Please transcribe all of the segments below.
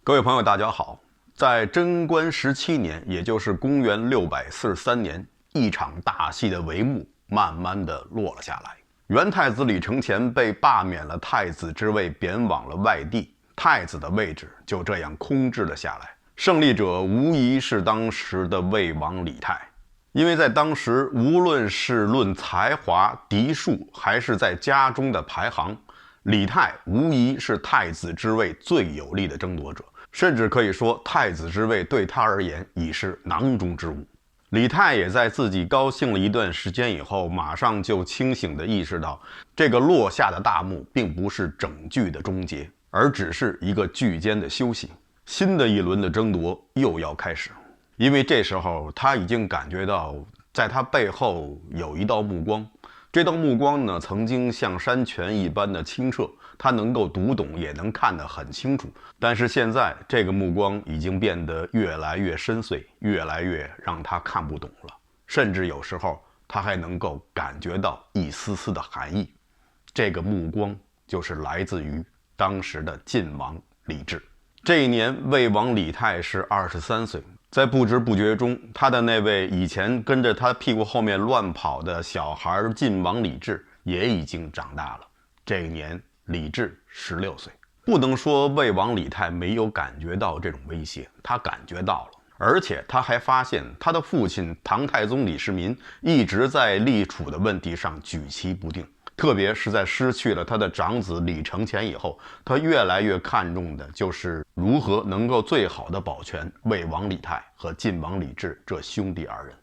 各位朋友，大家好。在贞观17年，也就是公元643年，一场大戏的帷幕慢慢的落了下来。元太子李承乾被罢免了太子之位，贬往了外地，太子的位置就这样空置了下来。胜利者无疑是当时的魏王李泰，因为在当时，无论是论才华、嫡庶，还是在家中的排行，李泰无疑是太子之位最有力的争夺者。甚至可以说，太子之位对他而言已是囊中之物。李泰也在自己高兴了一段时间以后，马上就清醒地意识到，这个落下的大幕并不是整剧的终结，而只是一个剧间的休息。新的一轮的争夺又要开始，因为这时候他已经感觉到，在他背后有一道目光。这道目光呢，曾经像山泉一般的清澈，他能够读懂，也能看得很清楚。但是现在，这个目光已经变得越来越深邃，越来越让他看不懂了。甚至有时候，他还能够感觉到一丝丝的寒意。这个目光就是来自于当时的晋王李治。这一年，魏王李泰是23岁。在不知不觉中，他的那位以前跟着他屁股后面乱跑的小孩晋王李治也已经长大了。这一年，李治16岁。不能说魏王李泰没有感觉到这种威胁，他感觉到了，而且他还发现他的父亲唐太宗李世民一直在立储的问题上举棋不定。特别是在失去了他的长子李承乾以后，他越来越看重的就是如何能够最好的保全魏王李泰和晋王李治这兄弟二人。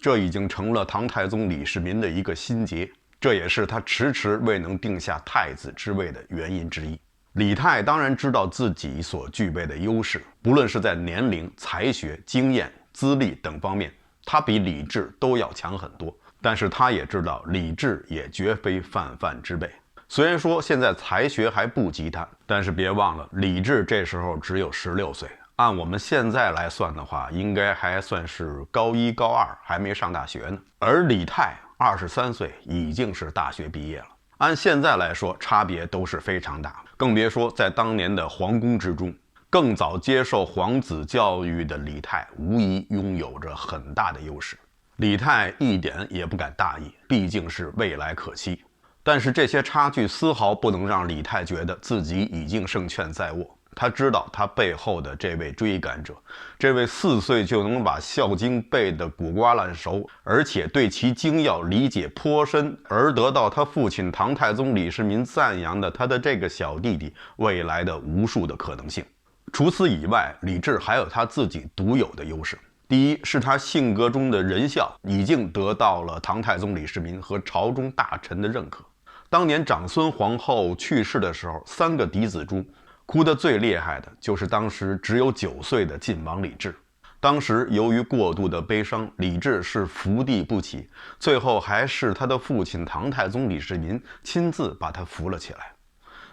这已经成了唐太宗李世民的一个心结，这也是他迟迟未能定下太子之位的原因之一。李泰当然知道自己所具备的优势，不论是在年龄、才学、经验、资历等方面，他比李治都要强很多。但是他也知道李治也绝非泛泛之辈，虽然说现在才学还不及他，但是别忘了李治这时候只有16岁，按我们现在来算的话，应该还算是高1高2，还没上大学呢。而李泰23岁已经是大学毕业了，按现在来说差别都是非常大，更别说在当年的皇宫之中，更早接受皇子教育的李泰无疑拥有着很大的优势。李泰一点也不敢大意，毕竟是未来可期。但是这些差距丝毫不能让李泰觉得自己已经胜券在握。他知道他背后的这位追赶者，这位4岁就能把《孝经》背得滚瓜烂熟，而且对其精要理解颇深，而得到他父亲唐太宗李世民赞扬的他的这个小弟弟未来的无数的可能性。除此以外，李治还有他自己独有的优势。第一是他性格中的仁孝已经得到了唐太宗李世民和朝中大臣的认可。当年长孙皇后去世的时候，3个嫡子中哭得最厉害的就是当时只有9岁的晋王李治。当时由于过度的悲伤，李治是伏地不起，最后还是他的父亲唐太宗李世民亲自把他扶了起来。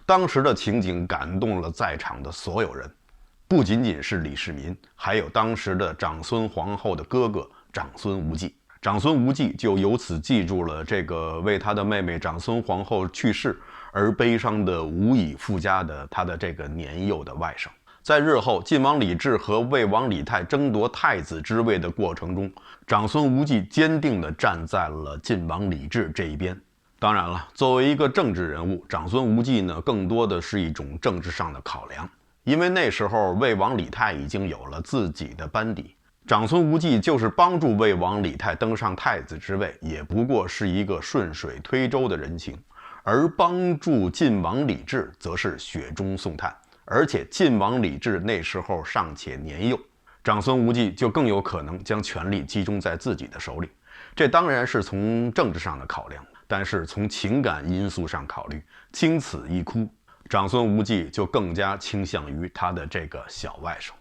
当时的情景感动了在场的所有人，不仅仅是李世民，还有当时的长孙皇后的哥哥长孙无忌。长孙无忌就由此记住了这个为他的妹妹长孙皇后去世而悲伤的无以复加的他的这个年幼的外甥。在日后晋王李治和魏王李泰争夺太子之位的过程中，长孙无忌坚定地站在了晋王李治这一边。当然了，作为一个政治人物，长孙无忌呢，更多的是一种政治上的考量。因为那时候魏王李泰已经有了自己的班底，长孙无忌就是帮助魏王李泰登上太子之位，也不过是一个顺水推舟的人情，而帮助晋王李治则是雪中送炭。而且晋王李治那时候尚且年幼，长孙无忌就更有可能将权力集中在自己的手里。这当然是从政治上的考量，但是从情感因素上考虑，经此一哭，长孙无忌就更加倾向于他的这个小外甥。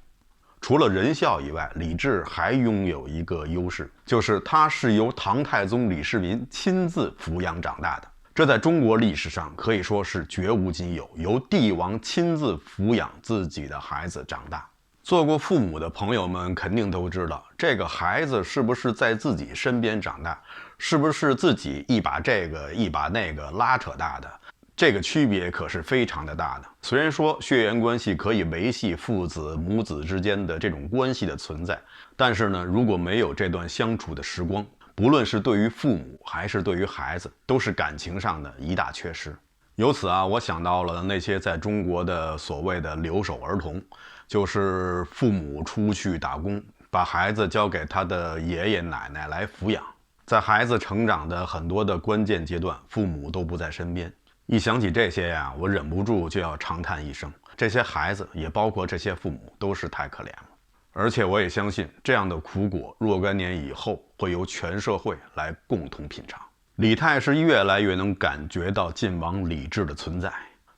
除了仁孝以外，李治还拥有一个优势，就是他是由唐太宗李世民亲自抚养长大的。这在中国历史上可以说是绝无仅有，由帝王亲自抚养自己的孩子长大。做过父母的朋友们肯定都知道，这个孩子是不是在自己身边长大，是不是自己一把这个一把那个拉扯大的，这个区别可是非常的大的。虽然说血缘关系可以维系父子母子之间的这种关系的存在，但是呢，如果没有这段相处的时光，不论是对于父母还是对于孩子，都是感情上的一大缺失。由此啊，我想到了那些在中国的所谓的留守儿童，就是父母出去打工，把孩子交给他的爷爷奶奶来抚养，在孩子成长的很多的关键阶段，父母都不在身边。一想起这些呀，我忍不住就要长叹一声，这些孩子也包括这些父母都是太可怜了。而且我也相信，这样的苦果若干年以后会由全社会来共同品尝。李泰是越来越能感觉到晋王李治的存在，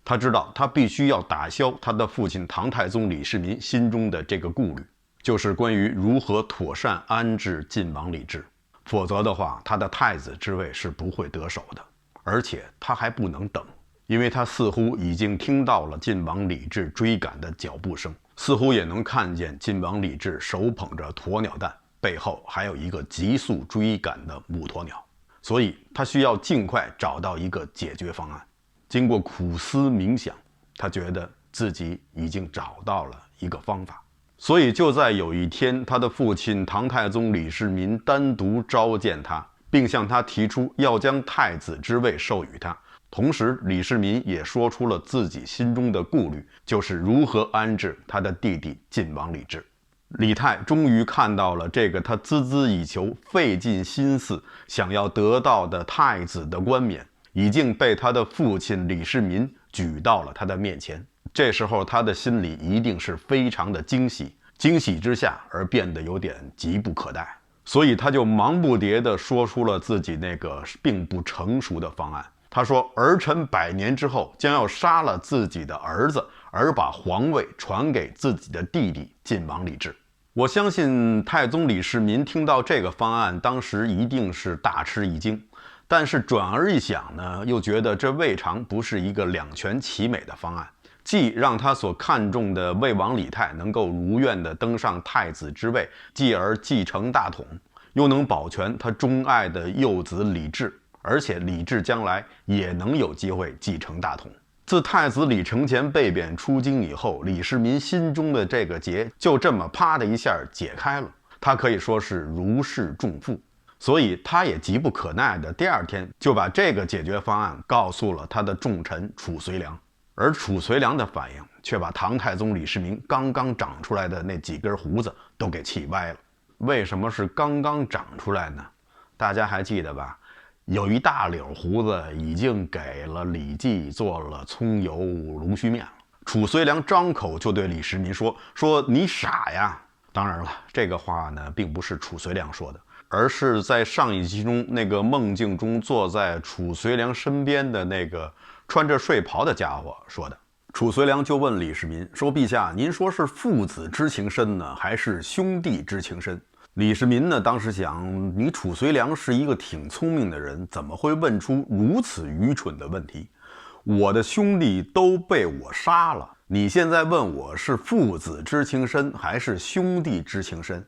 他知道他必须要打消他的父亲唐太宗李世民心中的这个顾虑，就是关于如何妥善安置晋王李治，否则的话，他的太子之位是不会得手的。而且他还不能等，因为他似乎已经听到了晋王李治追赶的脚步声，似乎也能看见晋王李治手捧着鸵鸟蛋，背后还有一个急速追赶的母鸵鸟，所以他需要尽快找到一个解决方案。经过苦思冥想，他觉得自己已经找到了一个方法。所以就在有一天，他的父亲唐太宗李世民单独召见他，并向他提出要将太子之位授予他。同时，李世民也说出了自己心中的顾虑，就是如何安置他的弟弟晋王李治。李泰终于看到了这个他孜孜以求、费尽心思想要得到的太子的冠冕，已经被他的父亲李世民举到了他的面前。这时候他的心里一定是非常的惊喜，惊喜之下而变得有点急不可待。所以他就忙不迭地说出了自己那个并不成熟的方案。他说，儿臣100年之后将要杀了自己的儿子，而把皇位传给自己的弟弟晋王李治。我相信太宗李世民听到这个方案，当时一定是大吃一惊，但是转而一想呢，又觉得这未尝不是一个两全其美的方案，既让他所看重的魏王李泰能够如愿地登上太子之位，继而继承大统，又能保全他钟爱的幼子李治，而且李治将来也能有机会继承大统。自太子李承乾被贬出京以后，李世民心中的这个结就这么啪的一下解开了，他可以说是如释重负。所以他也急不可耐的第2天就把这个解决方案告诉了他的重臣褚遂良。而褚遂良的反应却把唐太宗李世民刚刚长出来的那几根胡子都给气歪了。为什么是刚刚长出来呢？大家还记得吧？有一大绺胡子已经给了李绩做了葱油龙须面了。褚遂良张口就对李世民说你傻呀。当然了，这个话呢并不是褚遂良说的，而是在上一集中那个梦境中坐在褚遂良身边的那个穿着睡袍的家伙说的。褚遂良就问李世民说，陛下，您说是父子之情深呢，还是兄弟之情深？李世民呢当时想，你褚遂良是一个挺聪明的人，怎么会问出如此愚蠢的问题？我的兄弟都被我杀了，你现在问我是父子之情深还是兄弟之情深？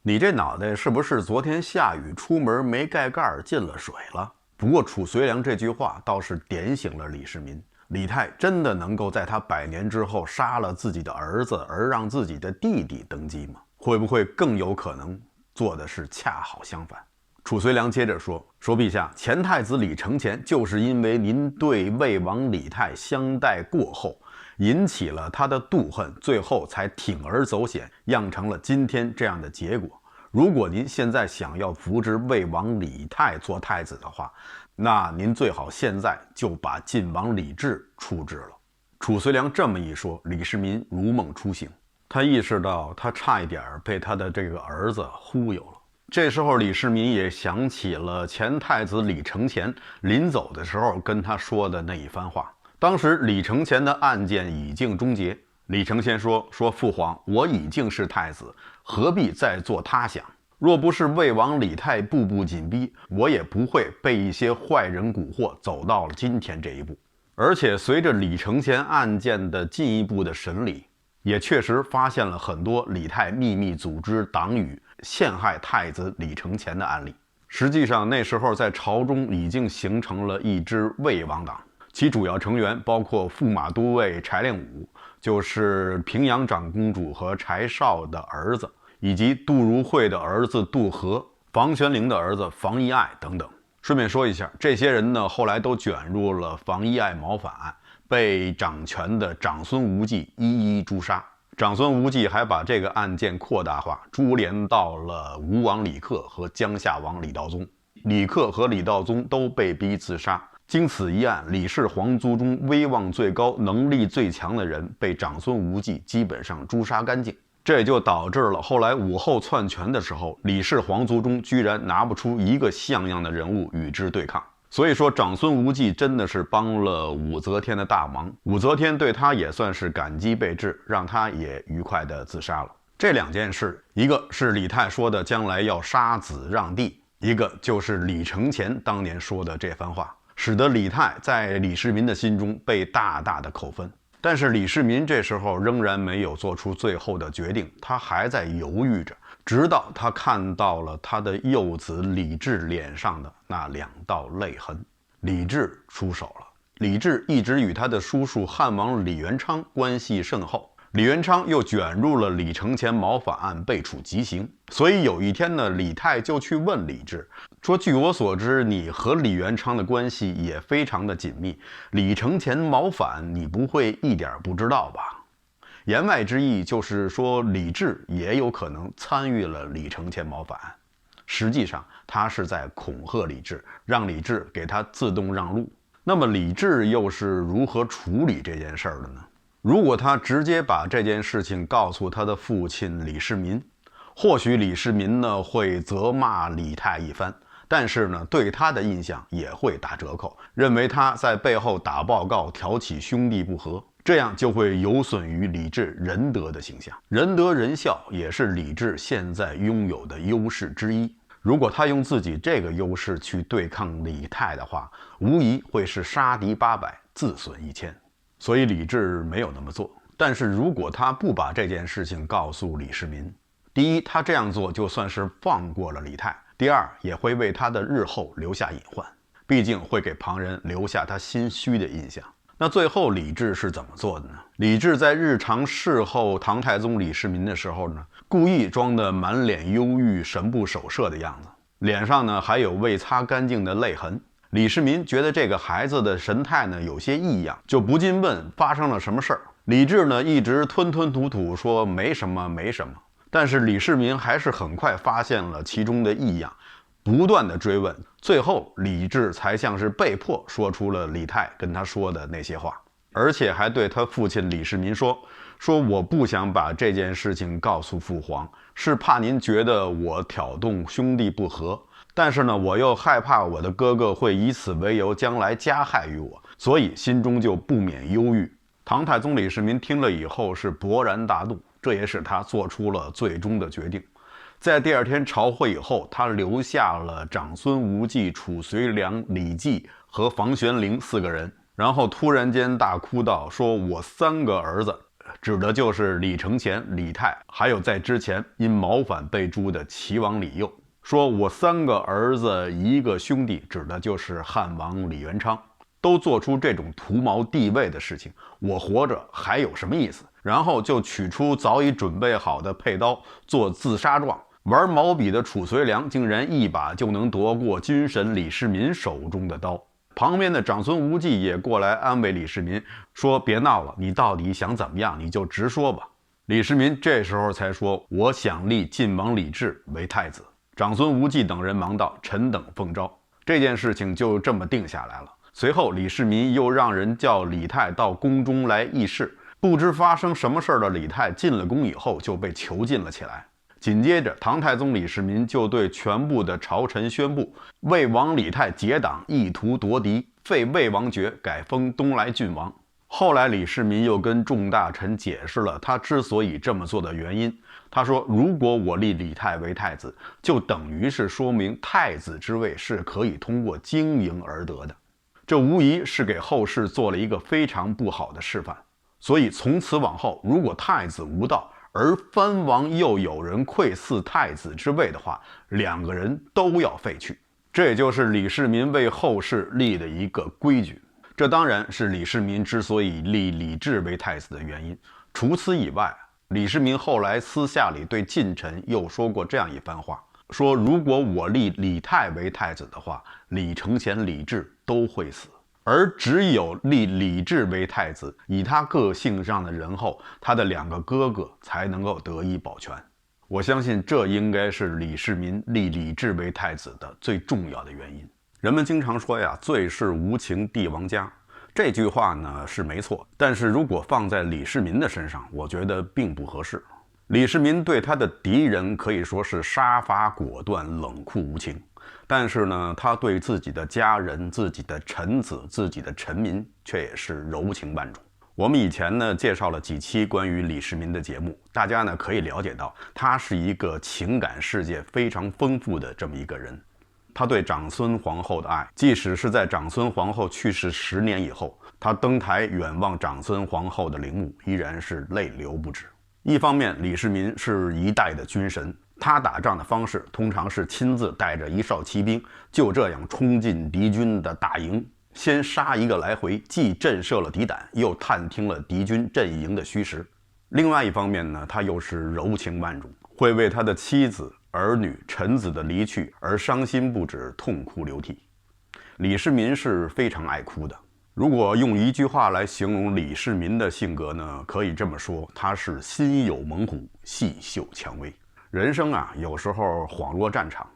你这脑袋是不是昨天下雨出门没盖盖进了水了？不过褚遂良这句话倒是点醒了李世民，李泰真的能够在他100年之后杀了自己的儿子，而让自己的弟弟登基吗？会不会更有可能做的是恰好相反？褚遂良接着说，陛下，前太子李承乾就是因为您对魏王李泰相待过厚，引起了他的妒恨，最后才铤而走险，酿成了今天这样的结果。如果您现在想要扶植魏王李泰做太子的话，那您最好现在就把晋王李治处置了。褚遂良这么一说，李世民如梦初醒，他意识到他差一点被他的这个儿子忽悠了。这时候李世民也想起了前太子李承乾临走的时候跟他说的那一番话。当时李承乾的案件已经终结，李承乾说父皇，我已经是太子，何必再做他想？若不是魏王李泰步步紧逼，我也不会被一些坏人蛊惑走到了今天这一步。而且随着李承乾案件的进一步的审理，也确实发现了很多李泰秘密组织党羽陷害太子李承乾的案例。实际上那时候在朝中已经形成了一支魏王党，其主要成员包括驸马都尉柴炼武，就是平阳长公主和柴绍的儿子，以及杜如晦的儿子杜和、房玄龄的儿子房遗爱等等。顺便说一下，这些人呢后来都卷入了房遗爱谋反案，被掌权的长孙无忌一一诛杀。长孙无忌还把这个案件扩大化，株连到了吴王李克和江夏王李道宗。李克和李道宗都被逼自杀。经此一案，李氏皇族中威望最高、能力最强的人被长孙无忌基本上诛杀干净。这也就导致了后来武后篡权的时候，李氏皇族中居然拿不出一个像样的人物与之对抗。所以说，长孙无忌真的是帮了武则天的大忙，武则天对他也算是感激备至，让他也愉快地自杀了。这两件事，一个是李泰说的将来要杀子让弟，一个就是李承乾当年说的这番话，使得李泰在李世民的心中被大大的扣分。但是李世民这时候仍然没有做出最后的决定，他还在犹豫着，直到他看到了他的幼子李治脸上的那2道泪痕。李治出手了。李治一直与他的叔叔汉王李元昌关系甚厚，李元昌又卷入了李承乾谋反案，被处极刑。所以有一天呢，李泰就去问李治说，据我所知，你和李元昌的关系也非常的紧密，李承乾谋反你不会一点不知道吧？言外之意就是说，李治也有可能参与了李承乾谋反案。实际上他是在恐吓李治，让李治给他自动让路。那么李治又是如何处理这件事儿的呢？如果他直接把这件事情告诉他的父亲李世民，或许李世民呢会责骂李泰一番，但是呢对他的印象也会打折扣，认为他在背后打报告，挑起兄弟不和，这样就会有损于李治仁德的形象。仁德仁孝也是李治现在拥有的优势之一。如果他用自己这个优势去对抗李泰的话，无疑会是杀敌800，自损1000。所以李治没有那么做。但是如果他不把这件事情告诉李世民，第一，他这样做就算是放过了李泰；第二，也会为他的日后留下隐患，毕竟会给旁人留下他心虚的印象。那最后李治是怎么做的呢？李治在日常侍候唐太宗李世民的时候呢，故意装得满脸忧郁、神不守舍的样子，脸上呢还有未擦干净的泪痕。李世民觉得这个孩子的神态呢有些异样，就不禁问发生了什么事儿。李治呢一直吞吞吐吐说没什么没什么，但是李世民还是很快发现了其中的异样，不断的追问，最后李治才像是被迫说出了李泰跟他说的那些话，而且还对他父亲李世民说我不想把这件事情告诉父皇，是怕您觉得我挑动兄弟不和，但是呢我又害怕我的哥哥会以此为由将来加害于我，所以心中就不免忧郁。唐太宗李世民听了以后是勃然大怒，这也使他做出了最终的决定。在第二天朝会以后，他留下了长孙无忌、褚遂良、李绩和房玄龄4个人，然后突然间大哭道说我3个儿子，指的就是李承乾、李泰，还有在之前因谋反被诛的齐王李佑，说我3个儿子1个兄弟，指的就是汉王李元昌，都做出这种图谋地位的事情，我活着还有什么意思？然后就取出早已准备好的佩刀做自杀状。玩毛笔的褚遂良竟然一把就能夺过军神李世民手中的刀。旁边的长孙无忌也过来安慰李世民，说别闹了，你到底想怎么样你就直说吧。李世民这时候才说，我想立晋王李治为太子。长孙无忌等人忙道，臣等奉诏。这件事情就这么定下来了。随后李世民又让人叫李泰到宫中来议事，不知发生什么事的李泰进了宫以后就被囚禁了起来。紧接着唐太宗李世民就对全部的朝臣宣布，魏王李泰结党，意图夺嫡，废魏王爵，改封东莱郡王。后来李世民又跟众大臣解释了他之所以这么做的原因。他说，如果我立李泰为太子，就等于是说明太子之位是可以通过经营而得的，这无疑是给后世做了一个非常不好的示范。所以从此往后，如果太子无道，而藩王又有人窥伺太子之位的话，2个人都要废去。这也就是李世民为后世立的一个规矩。这当然是李世民之所以立李治为太子的原因。除此以外，李世民后来私下里对近臣又说过这样一番话，说如果我立李泰为太子的话，李承乾、李治都会死，而只有立李治为太子，以他个性上的仁厚，他的2个哥哥才能够得以保全。我相信这应该是李世民立李治为太子的最重要的原因。人们经常说呀，最是无情帝王家，这句话呢是没错，但是如果放在李世民的身上，我觉得并不合适。李世民对他的敌人可以说是杀伐果断、冷酷无情，但是呢，他对自己的家人、自己的臣子、自己的臣民却也是柔情万种。我们以前呢介绍了几期关于李世民的节目，大家呢可以了解到，他是一个情感世界非常丰富的这么一个人。他对长孙皇后的爱，即使是在长孙皇后去世10年以后，他登台远望长孙皇后的陵墓，依然是泪流不止。一方面，李世民是一代的军神，他打仗的方式通常是亲自带着1哨骑兵，就这样冲进敌军的大营，先杀一个来回，既震慑了敌胆，又探听了敌军阵营的虚实。另外一方面呢，他又是柔情万种，会为他的妻子、儿女、臣子的离去而伤心不止，痛哭流涕。李世民是非常爱哭的。如果用一句话来形容李世民的性格呢，可以这么说，他是心有猛虎，细嗅蔷薇。人生啊，有时候恍若战场，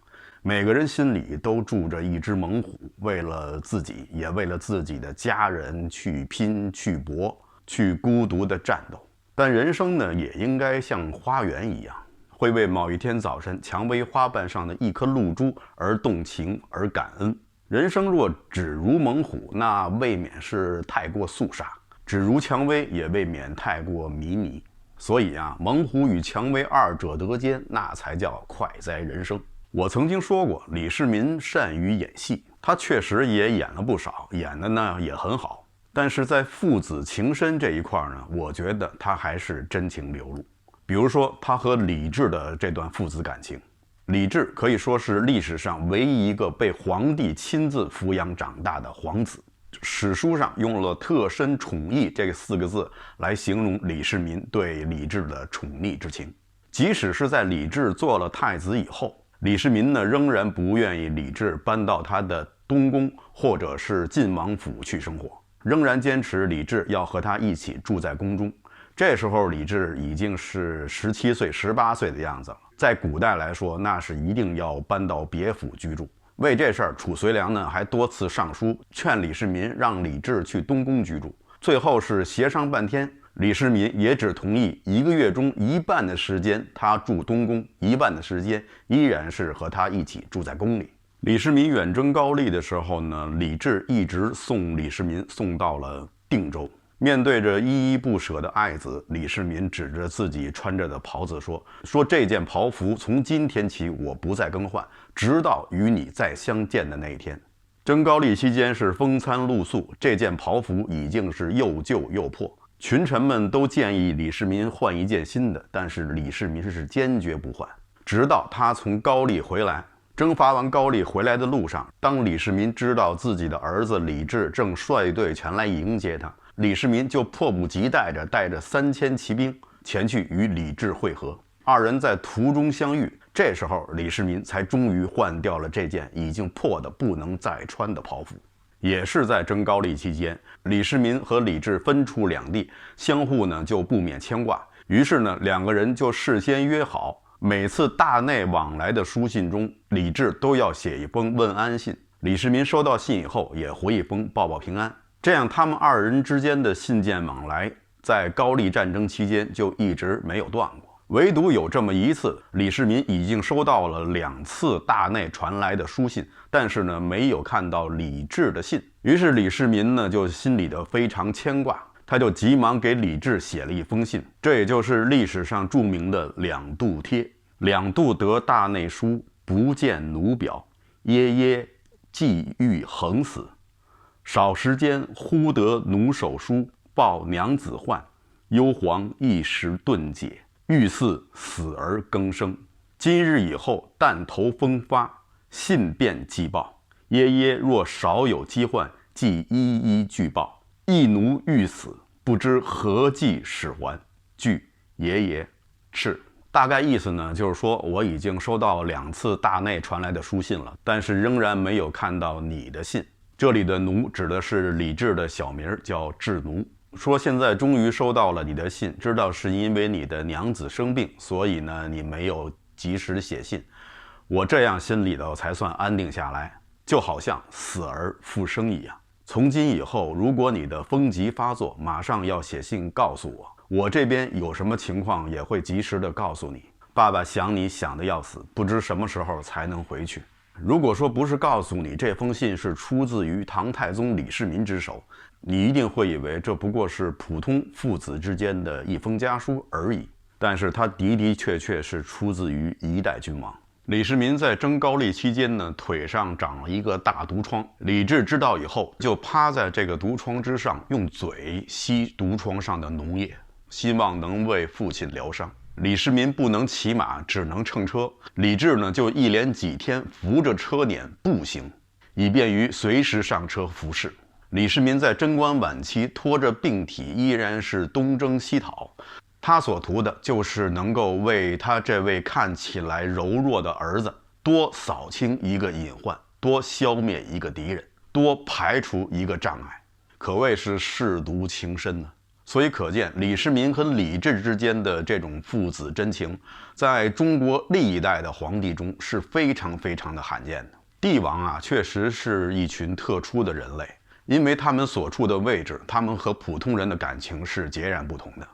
每个人心里都住着一只猛虎，为了自己，也为了自己的家人去拼、去搏、去孤独的战斗。但人生呢，也应该像花园一样，会为某一天早晨蔷薇花瓣上的一颗露珠而动情而感恩。人生若只如猛虎，那未免是太过肃杀；只如蔷薇，也未免太过迷你。所以啊，猛虎与蔷薇二者得兼，那才叫快哉人生。我曾经说过，李世民善于演戏，他确实也演了不少，演的呢也很好。但是在父子情深这一块呢，我觉得他还是真情流露。比如说他和李治的这段父子感情，李治可以说是历史上唯一一个被皇帝亲自抚养长大的皇子。史书上用了特深宠溺这4个字来形容李世民对李治的宠溺之情。即使是在李治做了太子以后，李世民呢仍然不愿意李治搬到他的东宫或者是晋王府去生活，仍然坚持李治要和他一起住在宫中。这时候李治已经是17岁、18岁的样子了，在古代来说，那是一定要搬到别府居住。为这事儿，褚遂良呢还多次上书劝李世民让李治去东宫居住。最后是协商半天，李世民也只同意1个月中1半的时间他住东宫，1半的时间依然是和他一起住在宫里。李世民远征高丽的时候呢，李治一直送李世民送到了定州。面对着依依不舍的爱子，李世民指着自己穿着的袍子说这件袍服从今天起我不再更换，直到与你再相见的那一天。征高丽期间是风餐露宿，这件袍服已经是又旧又破，群臣们都建议李世民换一件新的，但是李世民是坚决不换。直到他从高丽回来，征伐完高丽回来的路上，当李世民知道自己的儿子李治正率队前来迎接他，李世民就迫不及待地带着3000骑兵前去与李治会合。二人在途中相遇，这时候李世民才终于换掉了这件已经破得不能再穿的袍服。也是在征高丽期间，李世民和李治分处两地，相互呢就不免牵挂。于是呢，两个人就事先约好，每次大内往来的书信中，李治都要写一封问安信。李世民收到信以后，也回一封报报平安。这样，他们二人之间的信件往来，在高丽战争期间就一直没有断过。唯独有这么一次，李世民已经收到了2次大内传来的书信，但是呢，没有看到李治的信。于是李世民呢，就心里的非常牵挂，他就急忙给李治写了一封信，这也就是历史上著名的两度帖。两度得大内书，不见奴表，耶耶既欲横死。少时间，忽得奴手书，报娘子患，幽皇一时顿解，欲似死而更生。今日以后，但头风发，信便即报。耶耶若少有疾患，即一一具报。一奴欲死，不知何计使还。具爷爷敕。大概意思呢，就是说我已经收到2次大内传来的书信了，但是仍然没有看到你的信。这里的奴指的是李治的小名，叫智奴。说现在终于收到了你的信，知道是因为你的娘子生病，所以呢你没有及时写信。我这样心里头才算安定下来，就好像死而复生一样。从今以后，如果你的风疾发作，马上要写信告诉我，我这边有什么情况也会及时的告诉你。爸爸想你想得要死，不知什么时候才能回去。如果说不是告诉你这封信是出自于唐太宗李世民之手，你一定会以为这不过是普通父子之间的一封家书而已。但是它的的确确是出自于1代君王。李世民在征高丽期间呢，腿上长了一个大毒疮。李治知道以后，就趴在这个毒疮之上，用嘴吸毒疮上的脓液，希望能为父亲疗伤。李世民不能骑马，只能乘车。李治呢，就一连几天扶着车辇步行，以便于随时上车服侍。李世民在贞观晚期拖着病体，依然是东征西讨。他所图的就是能够为他这位看起来柔弱的儿子多扫清一个隐患，多消灭一个敌人，多排除一个障碍，可谓是舐犊情深呢。所以可见李世民和李治之间的这种父子真情，在中国历代的皇帝中是非常非常的罕见的。帝王啊，确实是一群特殊的人类，因为他们所处的位置，他们和普通人的感情是截然不同的。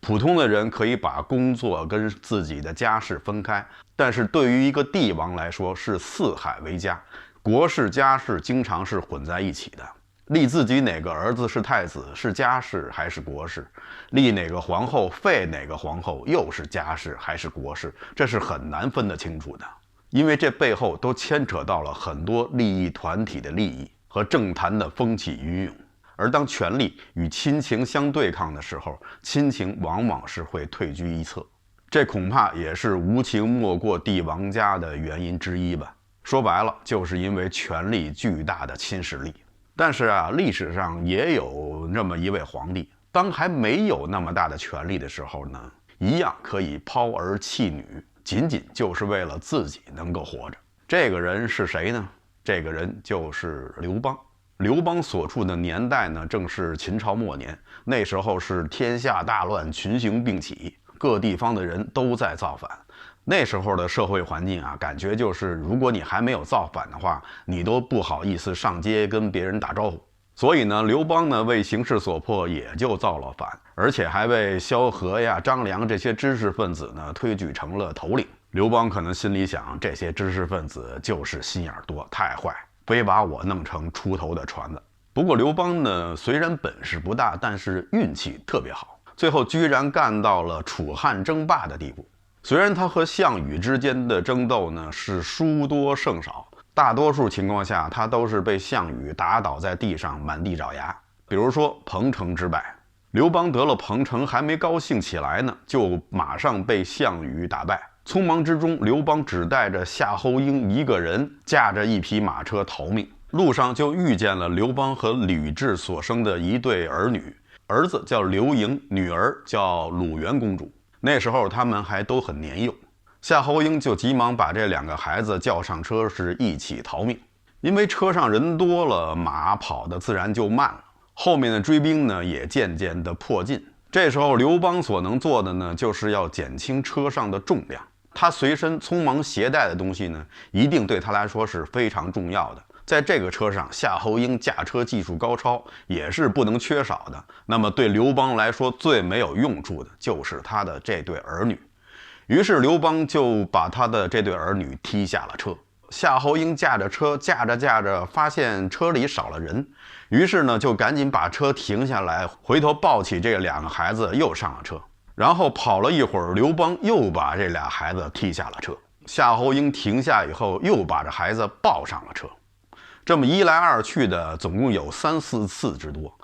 普通的人可以把工作跟自己的家事分开，但是对于一个帝王来说是四海为家，国事家事经常是混在一起的。立自己哪个儿子是太子，是家事还是国事？立哪个皇后，废哪个皇后，又是家事还是国事？这是很难分得清楚的，因为这背后都牵扯到了很多利益团体的利益和政坛的风起云涌。而当权力与亲情相对抗的时候，亲情往往是会退居一侧，这恐怕也是无情没过帝王家的原因之一吧。说白了，就是因为权力巨大的侵蚀力。但是啊，历史上也有这么一位皇帝，当还没有那么大的权力的时候呢，一样可以抛儿弃女，仅仅就是为了自己能够活着。这个人是谁呢？这个人就是刘邦。刘邦所处的年代呢，正是秦朝末年，那时候是天下大乱，群雄并起，各地方的人都在造反。那时候的社会环境啊，感觉就是如果你还没有造反的话，你都不好意思上街跟别人打招呼。所以呢，刘邦呢为形势所迫，也就造了反，而且还被萧何呀、张良这些知识分子呢推举成了头领。刘邦可能心里想，这些知识分子就是心眼多，太坏，非把我弄成出头的船子。不过刘邦呢，虽然本事不大，但是运气特别好，最后居然干到了楚汉争霸的地步。虽然他和项羽之间的争斗呢是输多胜少，大多数情况下他都是被项羽打倒在地上，满地找牙。比如说彭城之败，刘邦得了彭城还没高兴起来呢，就马上被项羽打败。匆忙之中，刘邦只带着夏侯婴一个人，驾着一匹马车逃命。路上就遇见了刘邦和吕雉所生的一对儿女，儿子叫刘盈，女儿叫鲁元公主。那时候他们还都很年幼，夏侯婴就急忙把这2个孩子叫上车，是一起逃命。因为车上人多了，马跑得自然就慢了，后面的追兵呢也渐渐的迫近。这时候刘邦所能做的呢，就是要减轻车上的重量。他随身匆忙携带的东西呢，一定对他来说是非常重要的。在这个车上，夏侯婴驾车技术高超，也是不能缺少的。那么对刘邦来说，最没有用处的就是他的这对儿女。于是刘邦就把他的这对儿女踢下了车。夏侯婴驾着车，驾着，发现车里少了人，于是呢就赶紧把车停下来，回头抱起这2个孩子又上了车。然后跑了一会儿，刘邦又把这2孩子踢下了车。夏侯婴停下以后，又把这孩子抱上了车。这么一来二去的，总共有3、4次之多。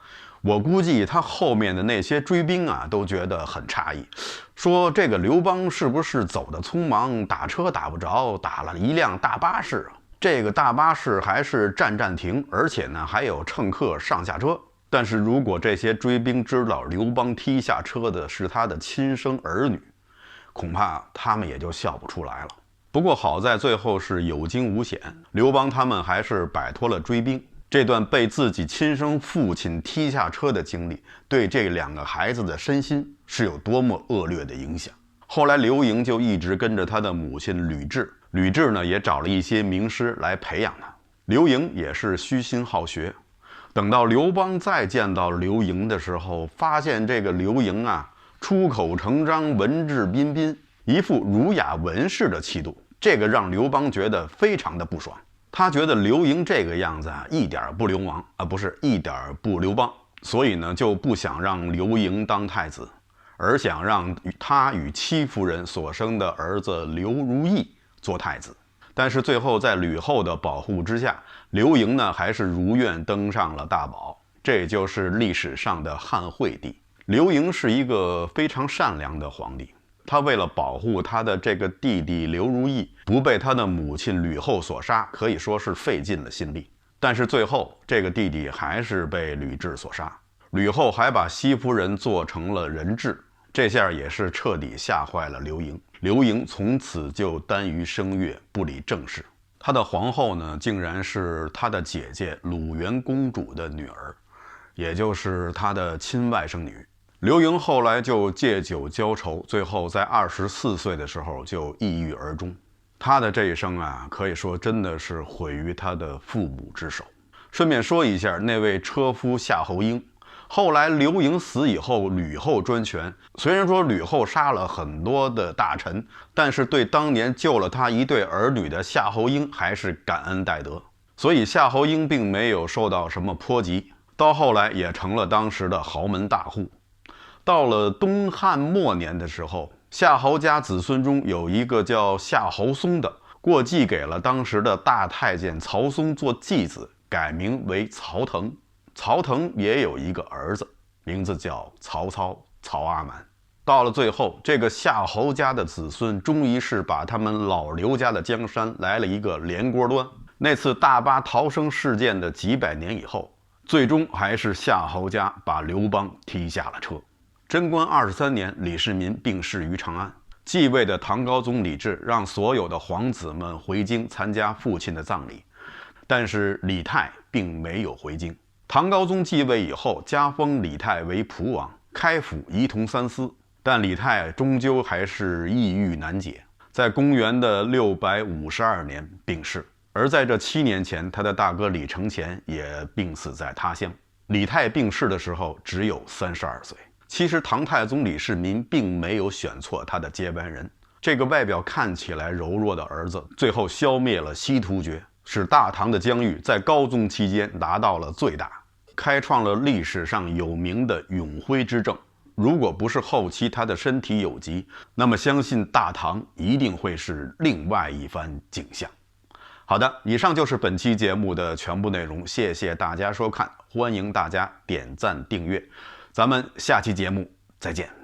我估计他后面的那些追兵啊，都觉得很诧异，说这个刘邦是不是走得匆忙，打车打不着，打了一辆大巴士啊？这个大巴士还是站站停，而且呢还有乘客上下车。但是如果这些追兵知道刘邦踢下车的是他的亲生儿女，恐怕他们也就笑不出来了。不过好在最后是有惊无险，刘邦他们还是摆脱了追兵。这段被自己亲生父亲踢下车的经历，对这2个孩子的身心是有多么恶劣的影响。后来刘盈就一直跟着他的母亲吕雉，吕雉呢也找了一些名师来培养他。刘盈也是虚心好学。等到刘邦再见到刘盈的时候，发现这个刘盈啊，出口成章，文质彬彬，一副儒雅文士的气度，这个让刘邦觉得非常的不爽。他觉得刘盈这个样子啊，一点不流氓啊，不是一点不刘邦，所以呢就不想让刘盈当太子，而想让他与戚夫人所生的儿子刘如意做太子。但是最后在吕后的保护之下，刘盈呢还是如愿登上了大宝，这就是历史上的汉惠帝。刘盈是一个非常善良的皇帝，他为了保护他的这个弟弟刘如意不被他的母亲吕后所杀，可以说是费尽了心力。但是最后这个弟弟还是被吕雉所杀，吕后还把戚夫人做成了人质，这下也是彻底吓坏了刘盈。刘盈从此就耽于声乐，不理政事。他的皇后呢，竟然是他的姐姐鲁元公主的女儿，也就是他的亲外甥女。刘盈后来就借酒浇愁，最后在24岁的时候就抑郁而终。他的这一生啊，可以说真的是毁于他的父母之手。顺便说一下，那位车夫夏侯婴，后来刘盈死以后，吕后专权。虽然说吕后杀了很多的大臣，但是对当年救了他一对儿女的夏侯婴还是感恩戴德。所以夏侯婴并没有受到什么波及，到后来也成了当时的豪门大户。到了东汉末年的时候，夏侯家子孙中有一个叫夏侯嵩的，过继给了当时的大太监曹嵩做继子，改名为曹腾。曹腾也有一个儿子，名字叫曹操，曹阿瞒。到了最后，这个夏侯家的子孙终于是把他们老刘家的江山来了一个连锅端。那次大巴逃生事件的几百年以后，最终还是夏侯家把刘邦踢下了车。贞观23年，李世民病逝于长安，继位的唐高宗李治让所有的皇子们回京参加父亲的葬礼，但是李泰并没有回京。唐高宗继位以后，加封李泰为蒲王，开府仪同三司，但李泰终究还是抑郁难解，在公元的652年病逝。而在这7年前，他的大哥李承乾也病死在他乡。李泰病逝的时候只有32岁。其实唐太宗李世民并没有选错他的接班人，这个外表看起来柔弱的儿子，最后消灭了西突厥，使大唐的疆域在高宗期间达到了最大，开创了历史上有名的永徽之政。如果不是后期他的身体有疾，那么相信大唐一定会是另外一番景象。好的，以上就是本期节目的全部内容，谢谢大家收看，欢迎大家点赞订阅，咱们下期节目再见。